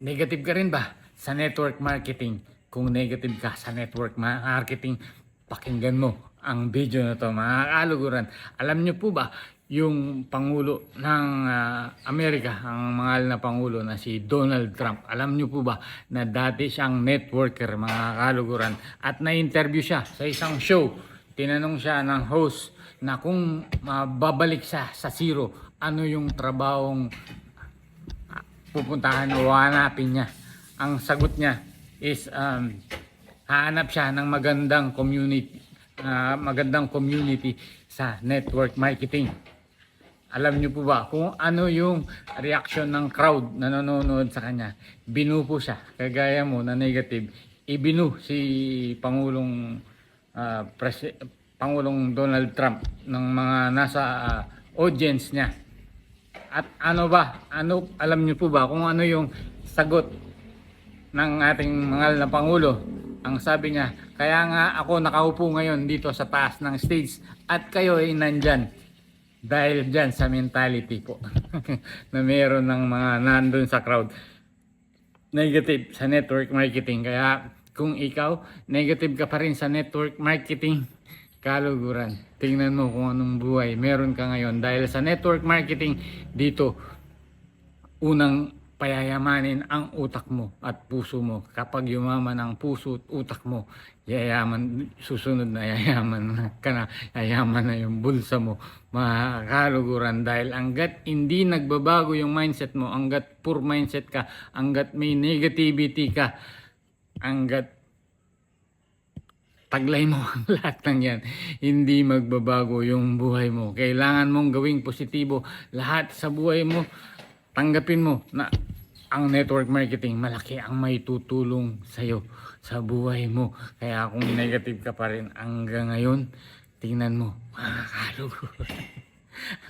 Negative ka rin ba sa network marketing? Kung negative ka sa network marketing, pakinggan mo ang video na to mga kaluguran. Alam niyo po ba yung Pangulo ng Amerika, ang mahal na Pangulo na si Donald Trump, alam niyo po ba na dati siyang networker mga kaluguran at na-interview siya sa isang show. Tinanong siya ng host na kung babalik siya sa zero, ano yung trabahong pupuntahan o hanapin niya. Ang sagot niya is hahanap siya ng magandang community sa network marketing. Alam niyo po ba kung ano yung reaction ng crowd na nanonood sa kanya? Binu po siya, kagaya mo na negative. Ibinu si Pangulong Donald Trump ng mga nasa audience niya. At alam niyo po ba kung ano yung sagot ng ating mahal na Pangulo? Ang sabi niya, kaya nga ako nakaupo ngayon dito sa taas ng stage at kayo ay nandyan. Dahil dyan sa mentality po na meron ng mga nandun sa crowd. Negative sa network marketing. Kaya kung ikaw, negative ka pa rin sa network marketing, kaluguran. Tingnan mo kung anong buhay meron ka ngayon. Dahil sa network marketing, dito, unang payayamanin ang utak mo at puso mo. Kapag yumaman ang puso at utak mo, yayaman, susunod na yayaman ka na, yayaman na yung bulsa mo. Mga kaluguran, dahil hanggat hindi nagbabago yung mindset mo, hanggat poor mindset ka, hanggat may negativity ka, hanggat taglay mo ang lahat ng yan, hindi magbabago yung buhay mo. Kailangan mong gawing positibo lahat sa buhay mo. Tanggapin mo na ang network marketing, malaki ang may tutulong sa'yo sa buhay mo. Kaya kung negative ka pa rin hanggang ngayon, tingnan mo, makakalugo.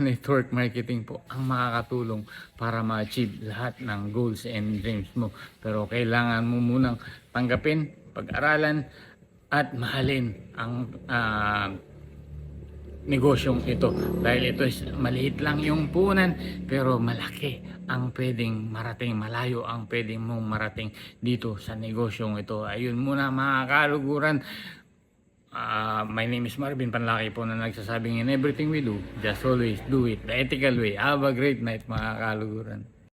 Network marketing po ang makakatulong para ma-achieve lahat ng goals and dreams mo. Pero kailangan mo munang tanggapin, pag-aralan, at mahalin ang negosyong ito. Dahil ito is maliit lang yung punan, pero malaki ang pwedeng marating, malayo ang pwedeng mong marating dito sa negosyong ito. Ayun muna mga kaluguran. My name is Marvin Panlaki po na nagsasabing in everything we do, just always do it the ethical way. Have a great night mga kaluguran.